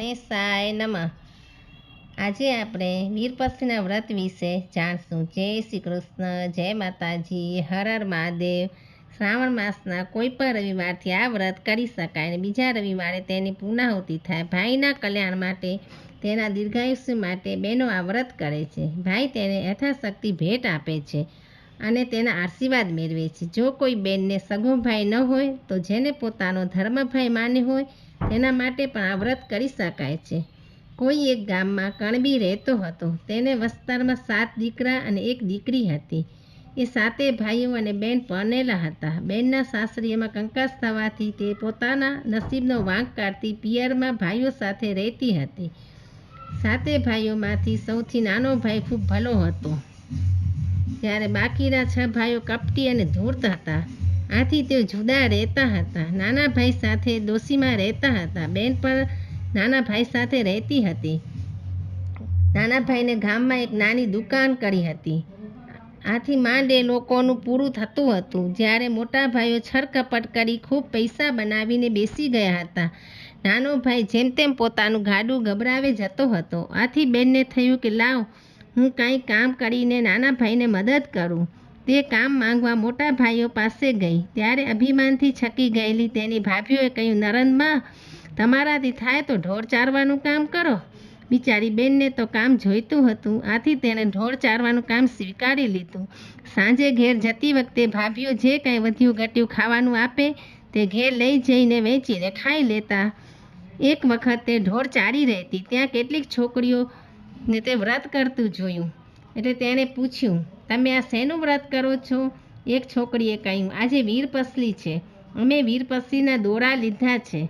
ગણેશાય નમઃ। આજે આપણે વીરપક્ષીના વ્રત વિશે જાણશું। જય શ્રી કૃષ્ણ, જય માતાજી, હર હર મહાદેવ। શ્રાવણ માસના કોઈ પણ રવિવારથી આ વ્રત કરી શકાય અને બીજા રવિવારે તેની પૂર્ણાહુતિ થાય। ભાઈના કલ્યાણ માટે, તેના દીર્ઘાયુષ્ય માટે બહેનો આ વ્રત કરે છે। ભાઈ તેને યથાશક્તિ ભેટ આપે છે અને તેના આશીર્વાદ મેળવે છે। જો કોઈ બેનને સગો ભાઈ ન હોય તો જેને પોતાનો ધર્મભાઈ માન્યો હોય તેના માટે પણ આ વ્રત કરી શકાય છે। કોઈ એક ગામમાં કણબી રહેતો હતો। તેને વસ્તારમાં 7 દીકરા અને 1 દીકરી હતી। એ 7 ભાઈઓ અને બેન પરણેલા હતા। બેનના સાસરીમાં કંકાસ થવાથી તે પોતાના નસીબનો વાંક કાઢતી પિયરમાં ભાઈઓ સાથે રહેતી હતી। 7 ભાઈઓમાંથી સૌથી નાનો ભાઈ ખૂબ ભલો હતો, જ્યારે બાકીના 6 ભાઈઓ કપટી અને ધૂર્ત હતા। આથી તેઓ જુદા રહેતા હતા। નાના ભાઈ સાથે ડોશીમાં રહેતા હતા। બેન પણ નાના ભાઈ સાથે રહેતી હતી। નાના ભાઈને ગામમાં એક નાની દુકાન કરી હતી। આથી માંડ એ લોકોનું પૂરું થતું હતું। જ્યારે મોટા ભાઈઓ છરકપટ કરી ખૂબ પૈસા બનાવીને બેસી ગયા હતા। નાનો ભાઈ જેમ તેમ પોતાનું ગાડું ગબરાવે જતો હતો। આથી બેનને થયું કે લાવ હું કાંઈ કામ કરીને નાના ભાઈને મદદ કરું। તે કામ માંગવા મોટા ભાઈઓ પાસે ગઈ। ત્યારે અભિમાનથી છકી ગયેલી તેની ભાભીઓએ કહ્યું, નરનમાં, તમારાથી થાય તો ઢોર ચારવાનું કામ કરો। બિચારી બેનને તો કામ જોઈતું હતું, આથી તેણે ઢોર ચારવાનું કામ સ્વીકારી લીધું। સાંજે ઘેર જતી વખતે ભાભીઓ જે કાંઈ વધ્યું ઘટ્યું ખાવાનું આપે તે ઘેર લઈ જઈને વેચીને ખાઈ લેતા। એક વખત તે ઢોર ચારી રહેતી, ત્યાં કેટલીક છોકરીઓને તે વ્રત કરતું જોયું, એટલે તેણે પૂછ્યું, તમે આ શેનું વ્રત કરો છો? એક છોકરીએ કહ્યું, આજે વીરપસલી છે, અમે વીરપસલીના દોરા લીધા છે।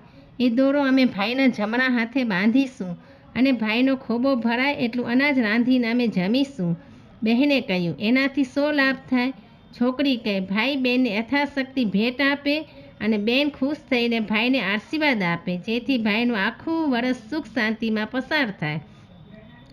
એ દોરો અમે ભાઈના જમણા હાથે બાંધીશું અને ભાઈનો ખોબો ભરાય એટલું અનાજ રાંધીને અમે જમીશું। બહેને કહ્યું, એનાથી શો લાભ થાય? છોકરી કહે, ભાઈ બેનને યથાશક્તિ ભેટ આપે અને બેન ખુશ થઈને ભાઈને આશીર્વાદ આપે, જેથી ભાઈનું આખું વર્ષ સુખ શાંતિમાં પસાર થાય।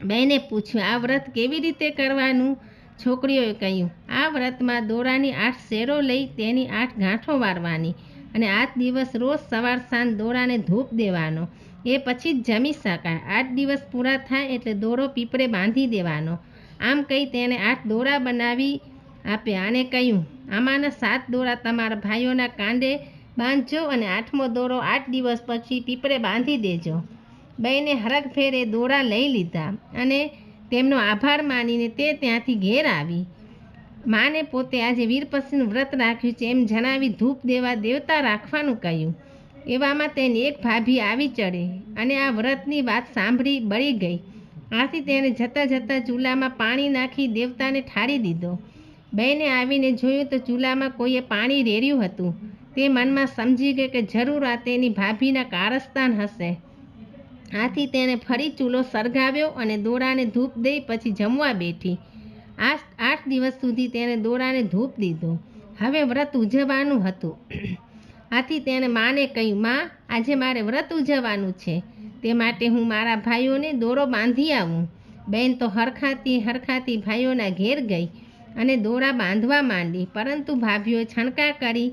બહેને પૂછ્યું, આ વ્રત કેવી રીતે કરવાનું? છોકરીઓએ કહ્યું, આ વ્રતમાં દોરાની 8 શેરો લઈ તેની 8 ગાંઠો વારવાની અને 8 દિવસ રોજ સવાર સાંજ દોરાને ધૂપ દેવાનો, એ પછી જ જમી શકાય। 8 દિવસ પૂરા થાય એટલે દોરો પીપળે બાંધી દેવાનો। આમ કહી તેણે 8 દોરા બનાવી આપ્યા અને કહ્યું, આમાંના 7 દોરા તમારા ભાઈઓના કાંડે બાંધજો અને 8મો દોરો 8 દિવસ પછી પીપળે બાંધી દેજો। બહેને હરખભેર એ દોરા લઈ લીધા અને તેમનો આભાર માનીને તે ત્યાંથી ઘેર આવી। માને પોતે આજે વીરપક્ષીનું વ્રત રાખ્યું છે એમ જણાવી ધૂપ દેવા દેવતા રાખવાનું કહ્યું। એવામાં તેની એક ભાભી આવી ચડી અને આ વ્રતની વાત સાંભળી બળી ગઈ। આથી તેણે જતાં જતાં ચૂલામાં પાણી નાખી દેવતાને ઠારી દીધો। બહેને આવીને જોયું તો ચૂલામાં કોઈએ પાણી રેડ્યું હતું। તે મનમાં સમજી ગઈ કે જરૂર આ તેની ભાભીના કારસ્તાન હશે। આથી તેણે ફરી ચૂલો સળગાવ્યો અને દોરાને ધૂપ દઈ પછી જમવા બેઠી। 8 દિવસ સુધી તેણે દોરાને ધૂપ દીધો। હવે વ્રત ઉજવવાનું હતું, આથી તેણે માને કહ્યું, માં, આજે મારે વ્રત ઉજવવાનું છે, તે માટે હું મારા ભાઈઓને દોરો બાંધી આવું। બહેન તો હરખાતી ભાઈઓના ઘેર ગઈ અને દોરા બાંધવા માંડી, પરંતુ ભાભીઓએ છણકા કરી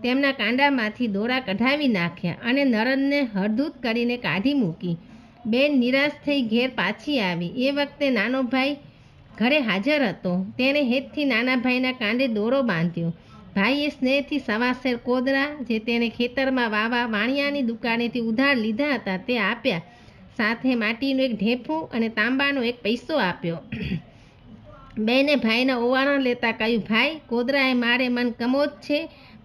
તેમના કાંડામાંથી દોરા કઢાવી નાખ્યા અને નરનને હળધૂત કરીને કાઢી મૂકી। બેન નિરાશ થઈ ઘેર પાછી આવી। એ વખતે નાનો ભાઈ ઘરે હાજર હતો। તેણે હેતથી નાના ભાઈના કાંડે દોરો બાંધ્યો। ભાઈએ સ્નેહથી સવાસેર કોદરા, જે તેણે ખેતરમાં વાવા વાણિયાની દુકાનેથી ઉધાર લીધા હતા, તે આપ્યા। સાથે માટીનું એક ઢેફું અને તાંબાનો એક પૈસો આપ્યો। બેને ભાઈના ઓવારણ લેતા કહ્યું, ભાઈ, કોદરા એ મારે મન કમોદ છે,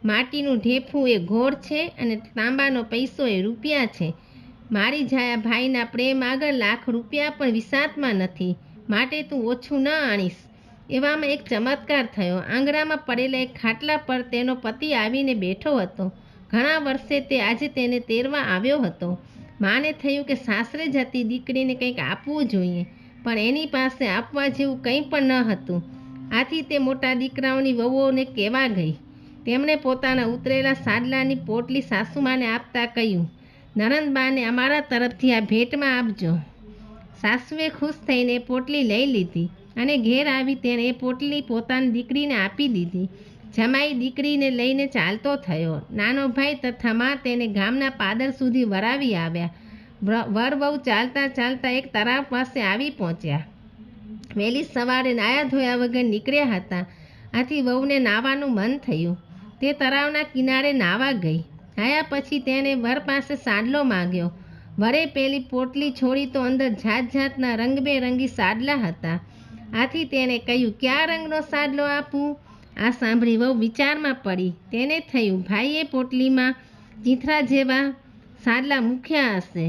માટીનું ઢેફું એ ઘોર છે અને તાંબાનો પૈસો એ રૂપિયા છે। મારી જાયા ભાઈના પ્રેમ આગળ લાખ રૂપિયા પણ વિસાતમાં નથી, માટે તું ઓછું ન આણીશ। એવામાં એક ચમત્કાર થયો। આંગણામાં પડેલા એક ખાટલા પર તેનો પતિ આવીને બેઠો હતો। ઘણા વર્ષે તે આજે તેને તેડવા આવ્યો હતો। માને થયું કે સાસરે જતી દીકરીને કંઈક આપવું જોઈએ, પણ એની પાસે આપવા જેવું કંઈ પણ ન હતું। આથી તે મોટા દીકરાઓની વહુઓને કહેવા ગઈ। તેમણે પોતાના ઉતરેલા સાડલાની પોટલી સાસુમાને આપતા કહ્યું, નણંદબાને અમારા તરફથી આ ભેટમાં આપજો। સાસુએ ખુશ થઈને પોટલી લઈ લીધી અને ઘેર આવી તેણે એ પોટલી પોતાની દીકરીને આપી દીધી। જમાઈ દીકરીને લઈને ચાલતો થયો। નાનો ભાઈ તથા મા તેને ગામના પાદર સુધી વરાવી આવ્યા, વર વહુ ચાલતા ચાલતા એક તળાવ પાસે આવી પહોંચ્યા. વહેલી સવારે નાયા ધોયા વગર નીકળ્યા હતા. આથી વહુને નાહવાનું મન થયું. તે તળાવના કિનારે નાહવા ગઈ. નાહ્યા પછી તેણે વર પાસે સાડલો માંગ્યો. વરે પેલી પોટલી છોડી તો અંદર જાત જાતના રંગબેરંગી સાડલા હતા. આથી તેણે કહ્યું, કયા રંગનો સાડલો આપું? આ સાંભળી વહુ વિચારમાં પડી. તેને થયું, ભાઈએ પોટલીમાં ચીંથરા જેવા સાડલા મૂક્યા હશે,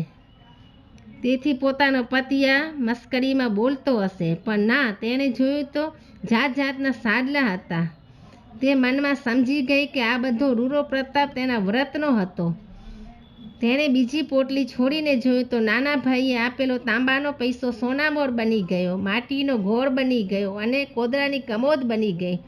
તેથી પોતાનો પતિ આ મસ્કરીમાં બોલતો હશે. પણ ના, તેણે જોયું તો જાત જાતના સાડલા હતા. તે મનમાં સમજી ગઈ કે આ બધો રૂરો પ્રતાપ તેના વ્રતનો હતો. તેણે બીજી પોટલી છોડીને જોયું તો નાના ભાઈએ આપેલો તાંબાનો પૈસો સોનામોર બની ગયો, માટીનો ઘોળ બની ગયો અને કોદરાની કમોદ બની ગઈ.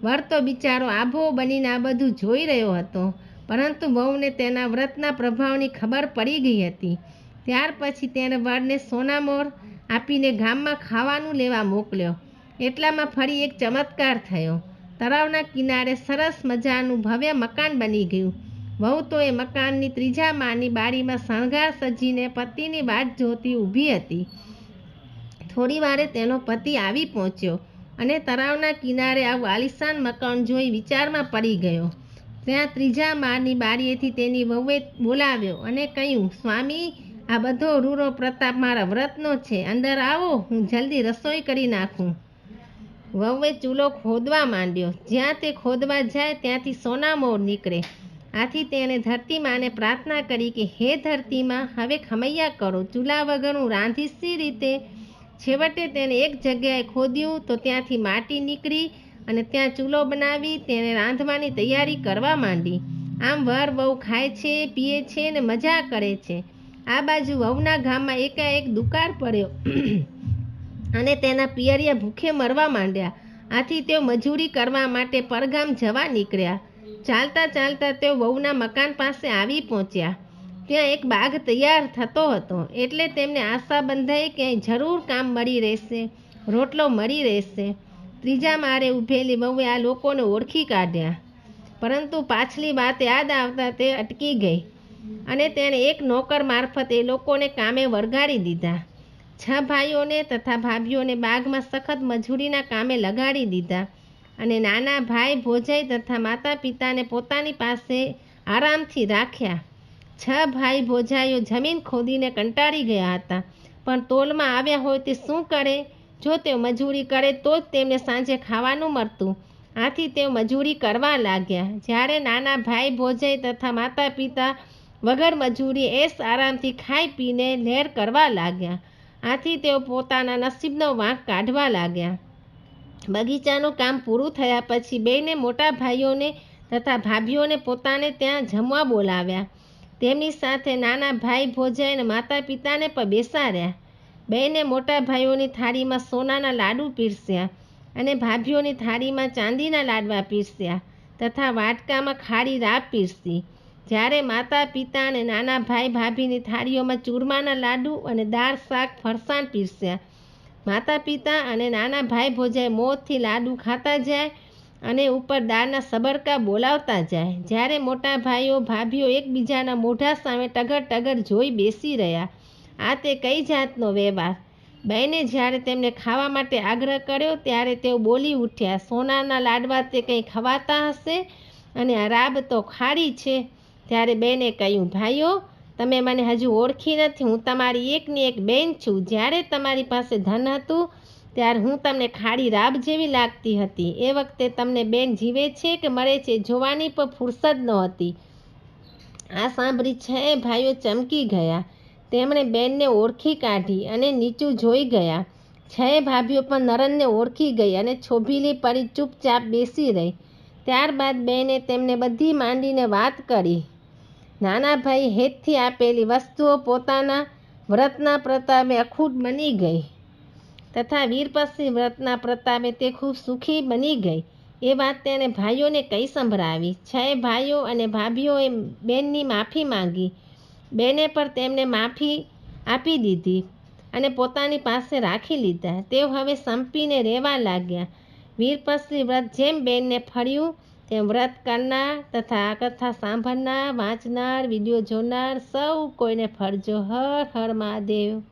વર તો બિચારો આભો બનીને આ બધું જોઈ રહ્યો હતો, પરંતુ વહુને તેના વ્રતના પ્રભાવની ખબર પડી ગઈ હતી. ત્યાર પછી તેણે વરને સોનામોર આપીને ગામમાં ખાવાનું લેવા મોકલ્યો. એટલામાં ફરી એક ચમત્કાર થયો. તળાવના કિનારે સરસ મજાનું ભવ્ય મકાન બની ગયું. વહુ તો એ મકાનની ત્રીજા માળની બારીમાં શણગાર સજીને પતિની વાટ જોતી ઊભી હતી. થોડી વારે તેનો પતિ આવી પહોંચ્યો અને તળાવના કિનારે આવું આલિશાન મકાન જોઈ વિચારમાં પડી ગયો. ત્યાં ત્રીજા માળની બારીએથી તેની વહુએ બોલાવ્યો અને કહ્યું, સ્વામી, આ બધો રૂરો પ્રતાપ મારા વ્રતનો છે. અંદર આવો, હું જલ્દી રસોઈ કરી નાખું. વહુએ ચૂલો ખોદવા માંડ્યો. જ્યાં તે ખોદવા જાય ત્યાંથી સોનામોર નીકળે. આથી તેણે ધરતી માને પ્રાર્થના કરી કે હે ધરતીમાં, હવે ખમૈયા કરો, ચૂલા વગર હું રાંધીશ શી રીતે? છેવટે તેણે એક જગ્યાએ ખોદ્યું તો ત્યાંથી માટી નીકળી અને ત્યાં ચૂલો બનાવી તેણે રાંધવાની તૈયારી કરવા માંડી. આમ વર વહુ ખાય છે, પીએ છે ને મજા કરે છે. આ બાજુ વહુના ગામમાં એકાએક દુકાળ પડ્યો અને તેના પિયરિયા ભૂખે મરવા માંડ્યા. આથી તેઓ મજૂરી કરવા માટે પરગામ જવા નીકળ્યા. ચાલતા ચાલતા તેઓ વહુના મકાન પાસે આવી પહોંચ્યા. ત્યાં એક બાગ તૈયાર થતો હતો, એટલે તેમને આશા બંધાઈ કે અહીં જરૂર કામ મળી રહેશે, રોટલો મળી રહેશે. ત્રીજા માળે ઊભેલી વહુએ આ લોકોને ઓળખી કાઢ્યા, પરંતુ પાછલી વાત યાદ આવતા તે અટકી ગઈ અને તેણે એક નોકર મારફત એ લોકોને કામે વળગાડી દીધા. 6 ભાઈઓને તથા ભાભીઓને બાગમાં સખત મજૂરીના કામે લગાડી દીધા અને નાના ભાઈ ભોજાઈ તથા માતા પિતાને પોતાની પાસે આરામથી રાખ્યા. 6 ભાઈ ભોજાઈઓ જમીન ખોદીને કંટાળી ગયા હતા, પણ તોલમાં આવ્યા હોય તે શું કરે? જો તેઓ મજૂરી કરે તો જ તેમને સાંજે ખાવાનું મળતું. આથી તેઓ મજૂરી કરવા લાગ્યા. જ્યારે નાના ભાઈ ભોજાઈ તથા માતા પિતા વગર મજૂરી એશ આરામથી ખાઈ પીને લહેર કરવા લાગ્યા. આથી તેઓ પોતાના નસીબનો વાંક કાઢવા લાગ્યા. બગીચાનું કામ પૂરું થયા પછી બેને મોટા ભાઈઓને તથા ભાભીઓને પોતાને ત્યાં જમવા બોલાવ્યા. તેમની સાથે નાના ભાઈ ભોજાઈ અને માતા પિતાને પણ બેસાડ્યા. બેને મોટા ભાઈઓની થાળીમાં સોનાના લાડુ પીરસ્યા અને ભાભીઓની થાળીમાં ચાંદીના લાડવા પીરસ્યા તથા વાટકામાં ખારી રાબ પીરસી. જ્યારે માતા પિતા અને નાના ભાઈ ભાભીની થાળીઓમાં ચૂરમાના લાડુ અને દાળ શાક ફરસાણ પીરસ્યા. માતા પિતા અને નાના ભાઈ ભોજાઈ મોજથી લાડુ ખાતા જાય અને ઉપર દાળના સબરકા બોલાવતા જાય. જ્યારે મોટા ભાઈઓ ભાભીઓ એકબીજાના મોઢા સામે ટગર ટગર જોઈ બેસી રહ્યા. આ તે કઈ જાતનો વ્યવહાર? બહેને જ્યારે તેમને ખાવા માટે આગ્રહ કર્યો ત્યારે તેઓ બોલી ઉઠ્યા, સોનાના લાડવા તે કંઈ ખવાતા હશે અને આ રાબ તો ખારી છે. ત્યારે બેને કહ્યું, ભાઈઓ, તમે મને હજુ ઓળખી નથી. હું તમારી એકની એક બેન છું. જ્યારે તમારી પાસે ધન હતું ત્યારે હું તમને ખાડી રાબ જેવી લાગતી હતી. એ વખતે તમને બેન જીવે છે કે મરે છે જોવાની પણ ફુરસદ નહોતી. આ સાંભળી 6 ભાઈઓ ચમકી ગયા. તેમણે બેનને ઓળખી કાઢી અને નીચું જોઈ ગયા. 6 ભાભીઓ પણ નરનને ઓળખી ગઈ અને છોભીલી પડી ચૂપચાપ બેસી રહી. ત્યારબાદ બેને તેમને બધી માંડીને વાત કરી. નાના ભાઈ હેતથી આપેલી વસ્તુઓ પોતાના વ્રતના પ્રતાપે અખૂટ બની ગઈ તથા વીરપક્ષી વ્રતના પ્રતાપે તે ખૂબ સુખી બની ગઈ. એ વાત તેણે ભાઈઓને કહી સંભળાવી. 6 ભાઈઓ અને ભાભીઓએ બેનની માફી માંગી. બેને પણ તેમને માફી આપી દીધી અને પોતાની પાસે રાખી લીધા. તેઓ હવે સંપીને રહેવા લાગ્યા. વીરપક્ષી વ્રત જેમ બેનને ફળ્યું તેમ વ્રત કરનાર તથા આ કથા સાંભળનાર, વાંચનાર, વિડીયો જોનાર સૌ કોઈને ફરજો. હર હર મહાદેવ.